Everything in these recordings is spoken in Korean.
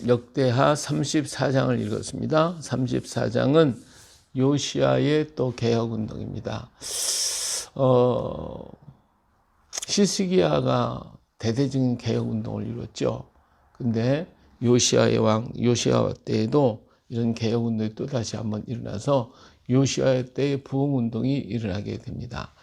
역대하 34장을 읽었습니다. 34장은 요시야의 또 개혁운동입니다. 히스기야가 대대적인 개혁운동을 이뤘죠. 근데 요시야의 왕, 요시야 때에도 이런 개혁운동이 또 다시 한번 일어나서 요시야 때의 부흥운동이 일어나게 됩니다.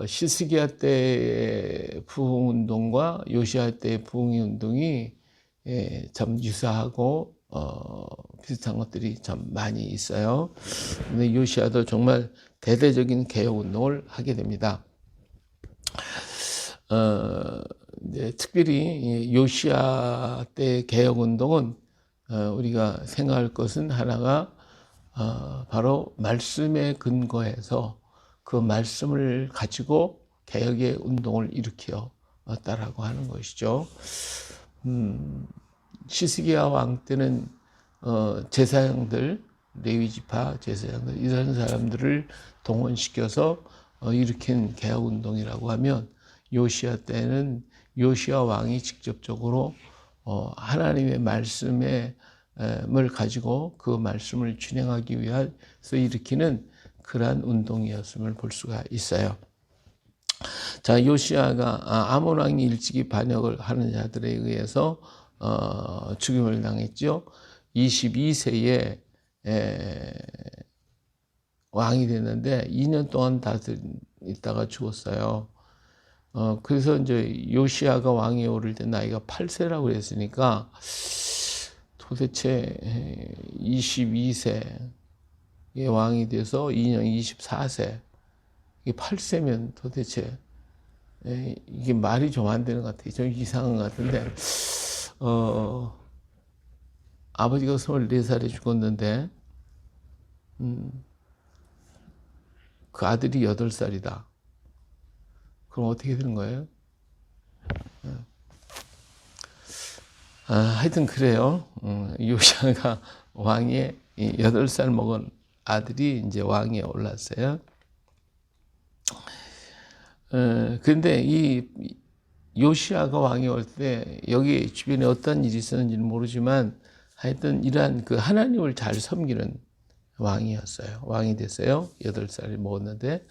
히스기야 때의 부흥운동과 요시야 때의 부흥운동이 참 유사하고 비슷한 것들이 참 많이 있어요. 근데 요시야도 정말 대대적인 개혁 운동을 하게 됩니다. 이제 특별히 요시야 때 개혁 운동은 우리가 생각할 것은 하나가 바로 말씀에 근거해서 그 말씀을 가지고 개혁의 운동을 일으켰다라고 하는 것이죠. 히스기야 왕 때는 제사장들, 레위지파 제사장들 이런 사람들을 동원시켜서 일으킨 개혁 운동이라고 하면, 요시야 때는 요시야 왕이 직접적으로 하나님의 말씀을 가지고 그 말씀을 진행하기 위해서 일으키는 그러한 운동이었음을 볼 수가 있어요. 자, 요시야가 아몬 왕이 일찍이 반역을 하는 자들에 의해서 죽임을 당했죠. 22세에 왕이 됐는데 2년 동안 있다가 죽었어요. 그래서 이제 요시야가 왕에 오를 때 나이가 8세라고 그랬으니까 도대체 22세에 왕이 돼서 2년 24세, 이게 8세면 도대체 이게 말이 좀 안 되는 것 같아요. 좀 이상한 것 같은데, 아버지가 24살에 죽었는데, 그 아들이 8살이다. 그럼 어떻게 되는 거예요? 하여튼 그래요. 요시야가 왕에 8살 먹은 아들이 이제 왕에 올랐어요. 근데 이 요시야가 왕이 올 때 여기 주변에 어떤 일이 있었는지는 모르지만 하여튼 이러한 그 하나님을 잘 섬기는 왕이었어요. 왕이 됐어요. 8살이 먹었는데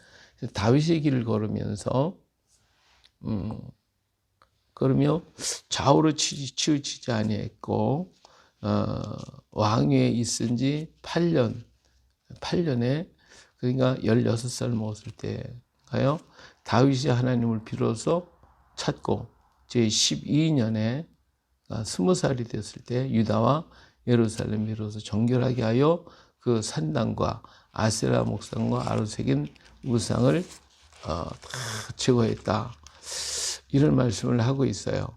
다윗의 길을 걸으면서 그러며 좌우로 치우치지 아니했고 왕위에 있은 지 8년에 그러니까 16살 먹었을 때가요. 다윗이 하나님을 비로소 찾고 제12년에 20살이 됐을 때 유다와 예루살렘 비로소 정결하게 하여 그 산당과 아세라 목상과 아로 새긴 우상을 다 제거했다. 이런 말씀을 하고 있어요.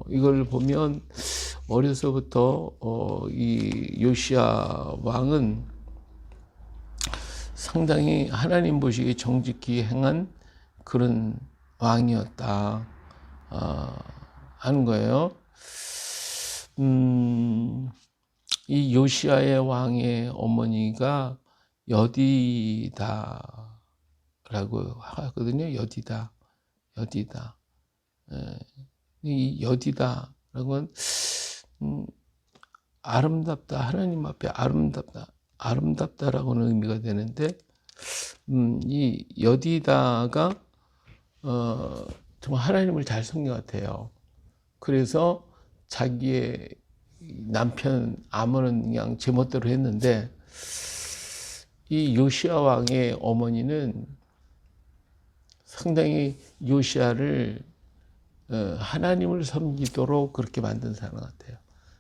이걸 보면 어려서부터 이 요시야 왕은 상당히 하나님 보시기에 정직히 행한 그런 왕이었다 하는 거예요. 이 요시야의 왕의 어머니가 여디다라고 하거든요. 여디다. 이 여디다라는 건 아름답다, 하나님 앞에 아름답다라고는 의미가 되는데, 이 여디다가 정말 하나님을 잘 섬긴 것 같아요. 그래서 자기의 남편 아몬은 그냥 제멋대로 했는데, 이 요시야 왕의 어머니는 상당히 요시야를 하나님을 섬기도록 그렇게 만든 사람 같아요.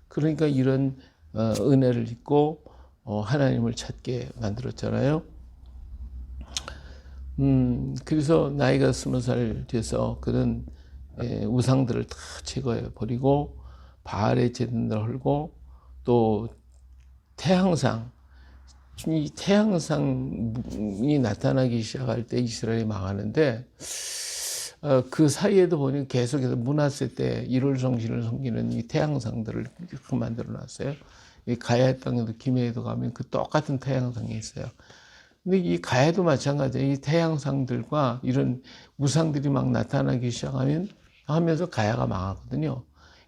그러니까 이런 은혜를 입고 하나님을 찾게 만들었잖아요. 그래서 나이가 20살 돼서 그는 우상들을 다 제거해 버리고 바알의 제단을 헐고, 또 이 태양상이 나타나기 시작할 때 이스라엘이 망하는데, 그 사이에도 보니 계속해서 므낫세 때 1월 성신을 섬기는 이 태양상들을 이렇게 만들어 놨어요. 이 가야 땅에도 김해에도 가면 그 똑같은 태양상이 있어요. 근데 이 가야도 마찬가지예요. 이 태양상들과 이런 우상들이 막 나타나기 시작하면서 가야가 망하거든요.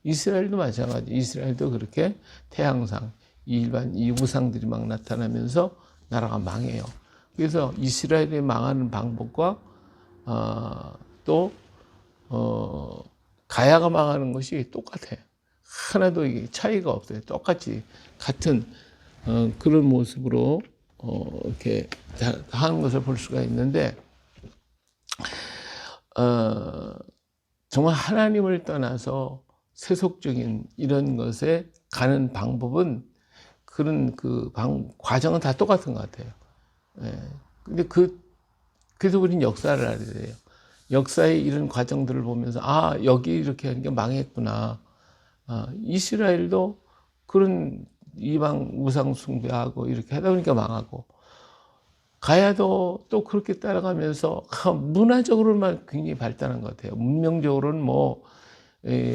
이스라엘도 마찬가지. 이스라엘도 그렇게 태양상, 일반 이 우상들이 막 나타나면서 나라가 망해요. 그래서 이스라엘이 망하는 방법과 또 가야가 망하는 것이 똑같아요. 하나도 이게 차이가 없어요. 똑같이 같은 그런 모습으로 이렇게 하는 것을 볼 수가 있는데, 정말 하나님을 떠나서 세속적인 이런 것에 가는 방법은 그런 과정은 다 똑같은 것 같아요. 예. 근데 그래서 우리는 역사를 알아야 돼요. 역사의 이런 과정들을 보면서, 여기 이렇게 하는 게 망했구나. 이스라엘도 그런 이방 우상 숭배하고 이렇게 하다 보니까 망하고, 가야도 또 그렇게 따라가면서 문화적으로만 굉장히 발달한 것 같아요. 문명적으로는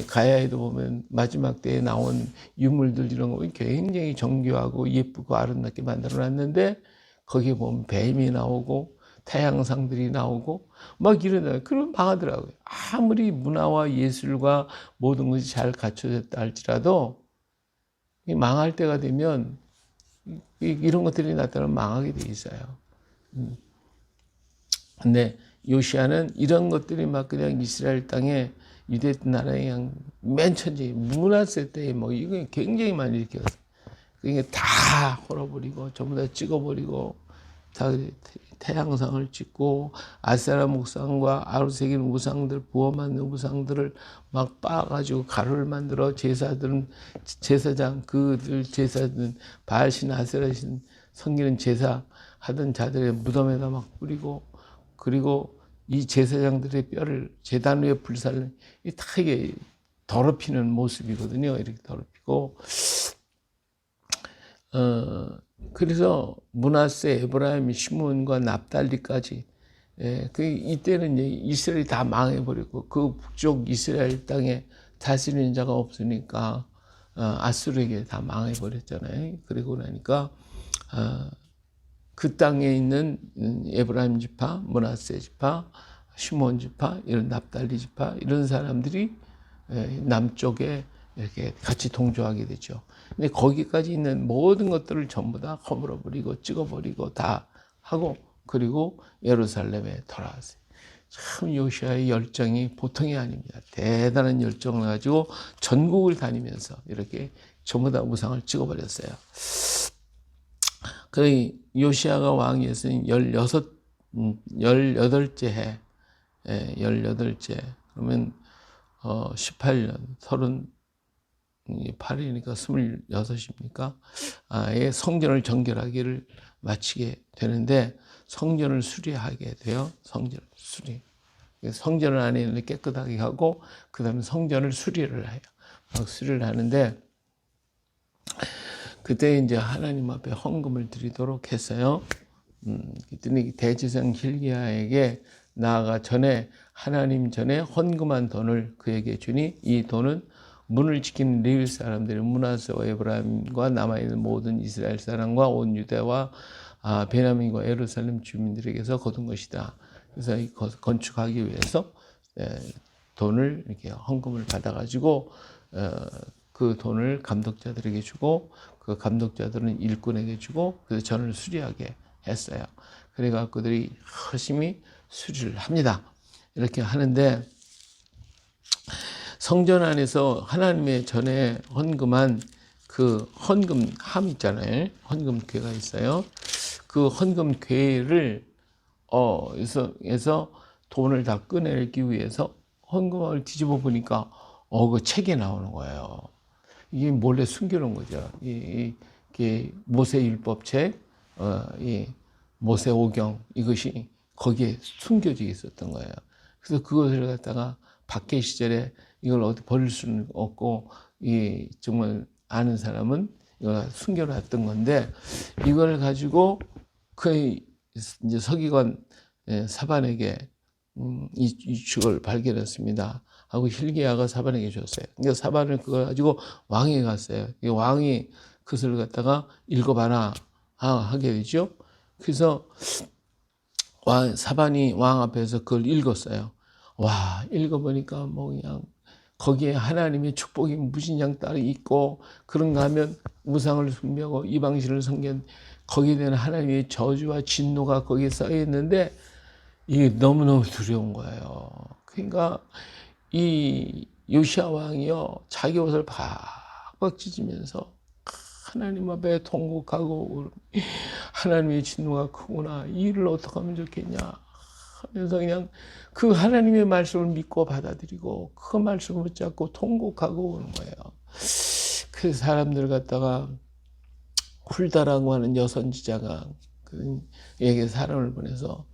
가야에도 보면 마지막 때에 나온 유물들 이런 거 굉장히 정교하고 예쁘고 아름답게 만들어 놨는데, 거기에 보면 뱀이 나오고 태양상들이 나오고 막 이러다 그럼 망하더라고요. 아무리 문화와 예술과 모든 것이 잘 갖춰졌다 할지라도 망할 때가 되면 이런 것들이 나타나면 망하게 돼 있어요. 근데 요시아는 이런 것들이 막 그냥 이스라엘 땅에 유대 나라의 그냥 맨 천지 문화세 때 이거 굉장히 많이 일으켰어요. 그게 다 헐어버리고 전부 다 찍어버리고 다 태양상을 찍고 아세라 목상과 아루새긴 우상들, 부어 만든 우상들을 막 빻아가지고 가루를 만들어 제사장 그들 제사든 바알신 아세라신 섬기는 제사 하던 자들의 무덤에다 막 뿌리고, 그리고 이 제사장들의 뼈를 제단 위에 불살을 다 이게 더럽히는 모습이거든요. 이렇게 더럽히고, 그래서 므낫세, 에브라임, 시므온과 납달리까지, 이때는 이제 이스라엘이 다 망해버리고 그 북쪽 이스라엘 땅에 다스리는 자가 없으니까 아수르에게 다 망해버렸잖아요. 그리고 나니까 그 땅에 있는 에브라임 지파, 므낫세 지파, 시므온 지파, 이런 납달리 지파 이런 사람들이 남쪽에 이렇게 같이 동조하게 되죠. 근데 거기까지 있는 모든 것들을 전부 다 허물어버리고 찍어버리고 다 하고, 그리고 예루살렘에 돌아왔어요. 참 요시아의 열정이 보통이 아닙니다. 대단한 열정을 가지고 전국을 다니면서 이렇게 전부 다 우상을 찍어버렸어요. 그 요시아가 왕이 됐으니 18째 해, 18째, 그러면 18년, 38이니까 26입니까? 성전을 정결하기를 마치게 되는데, 성전을 수리하게 돼요. 성전을 수리. 성전을 안에 깨끗하게 하고, 그 다음에 성전을 수리를 해요. 수리를 하는데, 그때 이제 하나님 앞에 헌금을 드리도록 했어요. 그랬더니 대제사장 hil기야에게 나아가 전에 하나님 전에 헌금한 돈을 그에게 주니, 이 돈은 문을 지키는 레위 사람들의 므낫세와 에브라임과 남아있는 모든 이스라엘 사람과 온 유대와 베냐민과 예루살렘 주민들에게서 거둔 것이다. 그래서 건축하기 위해서 돈을 이렇게 헌금을 받아가지고 그 돈을 감독자들에게 주고, 그 감독자들은 일꾼에게 주고, 그래서 전을 수리하게 했어요. 그래가 그들이 열심히 수리를 합니다. 이렇게 하는데, 성전 안에서 하나님의 전에 헌금한 그 헌금함 있잖아요. 헌금궤가 있어요. 그 헌금궤를 에서 돈을 다 꺼내기 위해서 헌금함을 뒤집어 보니까 그 책이 나오는 거예요. 이게 몰래 숨겨놓은 거죠. 이게 모세율법책, 이 모세오경, 이것이 거기에 숨겨져 있었던 거예요. 그래서 그것을 갖다가 박해 시절에 이걸 어디 버릴 수는 없고, 정말 아는 사람은 이걸 숨겨놨던 건데, 이걸 가지고 이제 서기관 사반에게 이 축을 발견했습니다 하고 hil기야가 사반에게 줬어요. 그러니까 사반을 그걸 가지고 왕에게 갔어요. 왕이 그것을 갖다가 읽어봐라 하게 되죠. 그래서 사반이 왕 앞에서 그걸 읽었어요. 와, 읽어보니까 그냥 거기에 하나님의 축복이 무진장 따로 있고, 그런가 하면 우상을 숭배하고 이방신을 섬긴 거기에 대한 하나님의 저주와 진노가 거기에 쌓여 있는데 이게 너무너무 두려운 거예요. 그러니까 이 요시야 왕이요, 자기 옷을 박박 찢으면서 하나님 앞에 통곡하고, 하나님의 진노가 크구나, 이 일을 어떻게 하면 좋겠냐 하면서 그냥 그 하나님의 말씀을 믿고 받아들이고 그 말씀을 붙잡고 통곡하고 오는 거예요. 그 사람들 갖다가 훌다라고 하는 여선지자가 그에게 사람을 보내서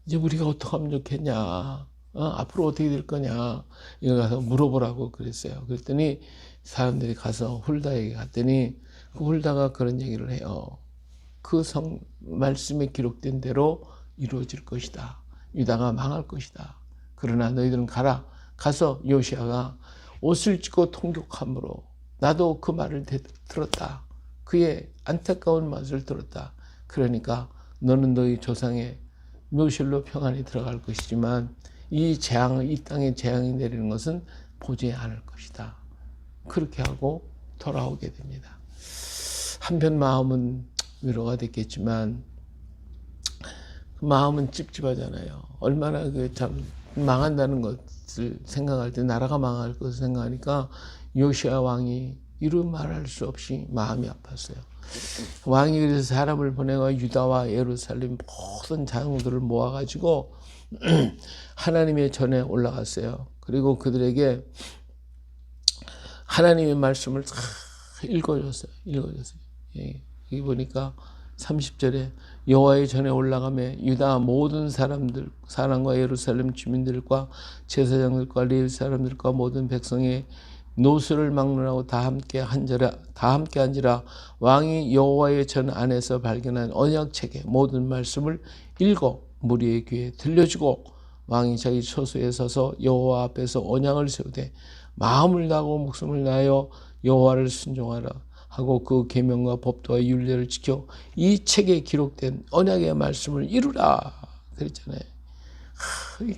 이제 우리가 어떻게 하면 좋겠냐, 앞으로 어떻게 될 거냐, 이거 가서 물어보라고 그랬어요. 그랬더니 사람들이 가서 훌다에게 갔더니 그 훌다가 그런 얘기를 해요. 그 말씀에 기록된 대로 이루어질 것이다. 유다가 망할 것이다. 그러나 너희들은 가라. 가서 요시야가 옷을 찢고 통곡함으로 나도 그 말을 들었다. 그의 안타까운 맛을 들었다. 그러니까 너는 너희 조상의 묘실로 평안히 들어갈 것이지만 이 땅에 재앙이 내리는 것은 보지 않을 것이다. 그렇게 하고 돌아오게 됩니다. 한편 마음은 위로가 됐겠지만 마음은 찝찝하잖아요. 얼마나 참 망한다는 것을 생각할 때, 나라가 망할 것을 생각하니까 요시야 왕이 이루 말할 수 없이 마음이 아팠어요. 왕이 그래서 사람을 보내가 유다와 예루살렘 모든 장로들을 모아가지고 하나님의 전에 올라갔어요. 그리고 그들에게 하나님의 말씀을 다 읽어줬어요. 예, 여기 보니까 30절에 여호와의 전에 올라가며 유다 모든 사람과 예루살렘 주민들과 제사장들과 레위 사람들과 모든 백성의 노수를 막론하고 다 함께 한지라 왕이 여호와의 전 안에서 발견한 언약책의 모든 말씀을 읽어 무리의 귀에 들려주고 왕이 자기 처소에 서서 여호와 앞에서 언약을 세우되 마음을 다하고 목숨을 다하여 여호와를 순종하라 하고 그 계명과 법도와 율례를 지켜 이 책에 기록된 언약의 말씀을 이루라 그랬잖아요.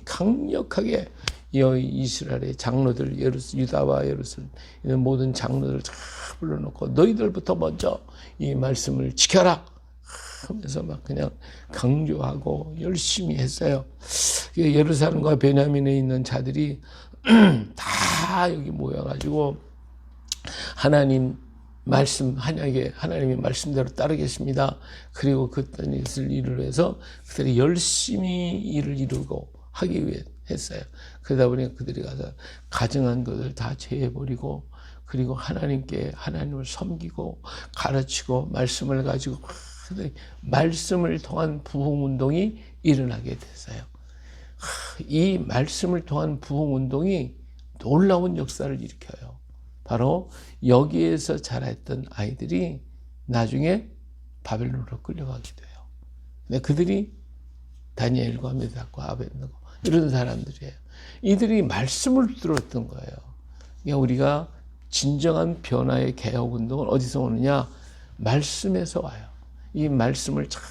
강력하게 이스라엘의 장로들, 유다와 예루살렘 모든 장로들을 다 불러놓고 너희들부터 먼저 이 말씀을 지켜라 하면서 막 그냥 강조하고 열심히 했어요. 예루살렘과 베냐민에 있는 자들이 다 여기 모여가지고 하나님 말씀 한약에 하나님의 말씀대로 따르겠습니다. 그리고 그 뜻을 이루려 해서 그들이 열심히 일을 이루고 하기 위해 했어요. 그러다 보니 그들이 가서 가증한 것을 다 제해버리고 그리고 하나님을 섬기고 가르치고 말씀을 가지고 말씀을 통한 부흥운동이 일어나게 됐어요. 이 말씀을 통한 부흥운동이 놀라운 역사를 일으켜요. 바로 여기에서 자랐던 아이들이 나중에 바벨론으로 끌려가게 돼요. 근데 그들이 다니엘과 메삭과 아벳느고 이런 사람들이에요. 이들이 말씀을 들었던 거예요. 그러니까 우리가 진정한 변화의 개혁운동은 어디서 오느냐? 말씀에서 와요. 이 말씀을 잘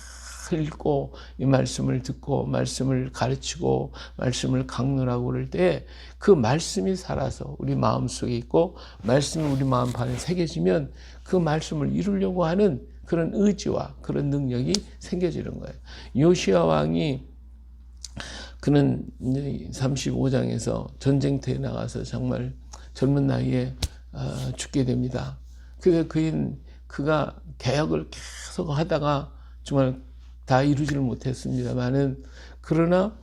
읽고 이 말씀을 듣고 말씀을 가르치고 말씀을 강론하고 그럴 때 그 말씀이 살아서 우리 마음속에 있고 말씀이 우리 마음 안에 새겨지면 그 말씀을 이루려고 하는 그런 의지와 그런 능력이 생겨지는 거예요. 요시야 왕이 그는 35장에서 전쟁터에 나가서 정말 젊은 나이에 죽게 됩니다. 그래서 그가 개혁을 계속 하다가 정말 다 이루지를 못했습니다만은 그러나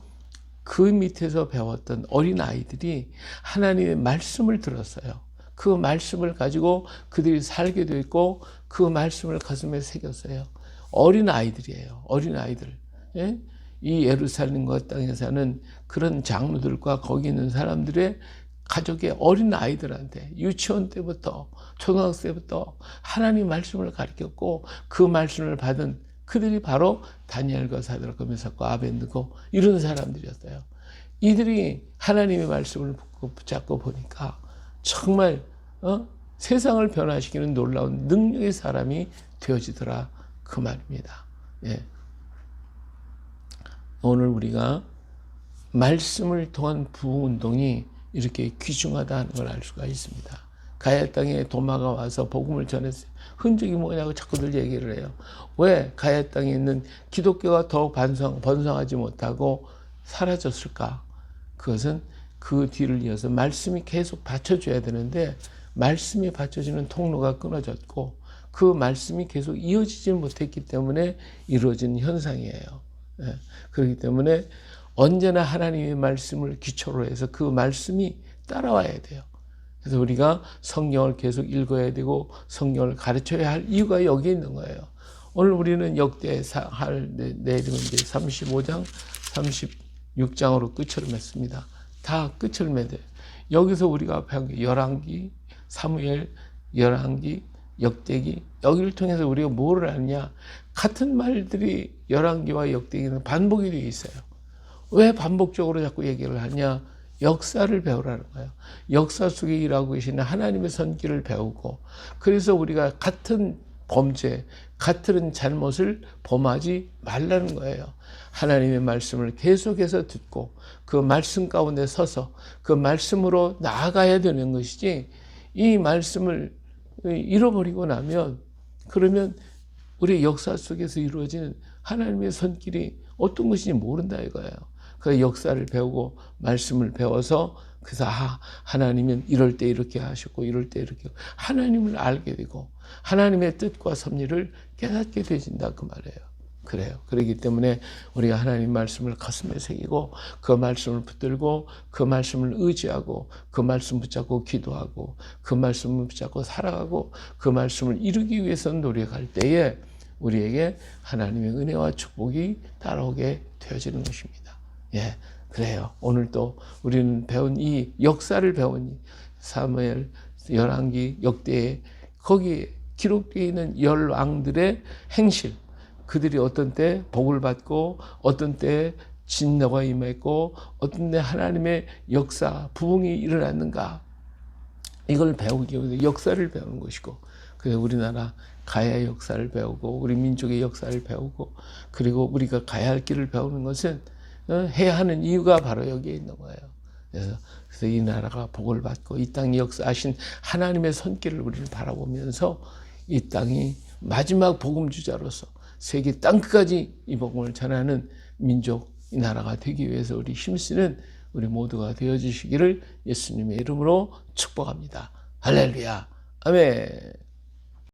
그 밑에서 배웠던 어린 아이들이 하나님의 말씀을 들었어요. 그 말씀을 가지고 그들이 살게 됐고 그 말씀을 가슴에 새겼어요. 어린 아이들이에요. 어린 아이들. 예? 이 예루살렘과 땅에 사는 그런 장로들과 거기 있는 사람들의 가족의 어린 아이들한테 유치원 때부터 초등학생 때부터 하나님 말씀을 가르쳤고 그 말씀을 받은 그들이 바로 다니엘과 사드락과 메삭과 아벳느고 이런 사람들이었어요. 이들이 하나님의 말씀을 붙잡고 보니까 정말 세상을 변화시키는 놀라운 능력의 사람이 되어지더라 그 말입니다. 예. 오늘 우리가 말씀을 통한 부흥운동이 이렇게 귀중하다는 걸 알 수가 있습니다. 가야 땅에 도마가 와서 복음을 전했어요. 흔적이 뭐냐고 자꾸들 얘기를 해요. 왜 가야 땅에 있는 기독교가 더욱 번성하지 못하고 사라졌을까? 그것은 그 뒤를 이어서 말씀이 계속 받쳐줘야 되는데 말씀이 받쳐주는 통로가 끊어졌고 그 말씀이 계속 이어지지 못했기 때문에 이루어진 현상이에요. 예. 그렇기 때문에 언제나 하나님의 말씀을 기초로 해서 그 말씀이 따라와야 돼요. 그래서 우리가 성경을 계속 읽어야 되고 성경을 가르쳐야 할 이유가 여기 있는 거예요. 오늘 우리는 내일은 이제 35장, 36장으로 끝을 맺습니다. 다 끝을 맺어요. 여기서 우리가 배운 게 열왕기, 사무엘, 열왕기, 역대기, 여기를 통해서 우리가 뭐를 아느냐? 같은 말들이 열왕기와 역대기는 반복이 되어 있어요. 왜 반복적으로 자꾸 얘기를 하냐? 역사를 배우라는 거예요. 역사 속에 일하고 계시는 하나님의 손길을 배우고, 그래서 우리가 같은 범죄, 같은 잘못을 범하지 말라는 거예요. 하나님의 말씀을 계속해서 듣고 그 말씀 가운데 서서 그 말씀으로 나아가야 되는 것이지, 이 말씀을 잃어버리고 나면 그러면 우리 역사 속에서 이루어지는 하나님의 손길이 어떤 것인지 모른다 이거예요. 그 역사를 배우고 말씀을 배워서 그래서 하나님은 이럴 때 이렇게 하셨고 이럴 때 이렇게 하나님을 알게 되고 하나님의 뜻과 섭리를 깨닫게 되진다 그 말이에요. 그래요. 그렇기 때문에 우리가 하나님 말씀을 가슴에 새기고 그 말씀을 붙들고 그 말씀을 의지하고 그 말씀 붙잡고 기도하고 그 말씀을 붙잡고 살아가고 그 말씀을 이루기 위해서 노력할 때에 우리에게 하나님의 은혜와 축복이 따라오게 되어지는 것입니다. 예, 그래요. 오늘 또 우리는 배운 이 역사를 배우니 사무엘, 열왕기, 역대에 거기에 기록되어 있는 열 왕들의 행실, 그들이 어떤 때 복을 받고 어떤 때 진노가 임했고 어떤 때 하나님의 역사, 부흥이 일어났는가, 이걸 배우기 위해서 역사를 배우는 것이고, 그래서 우리나라 가야의 역사를 배우고 우리 민족의 역사를 배우고 그리고 우리가 가야 할 길을 배우는 것은 해야 하는 이유가 바로 여기에 있는 거예요. 그래서 이 나라가 복을 받고 이 땅이 역사하신 하나님의 손길을 우리는 바라보면서 이 땅이 마지막 복음주자로서 세계 땅끝까지 이 복음을 전하는 민족, 이 나라가 되기 위해서 우리 힘쓰는 우리 모두가 되어주시기를 예수님의 이름으로 축복합니다. 할렐루야. 아멘.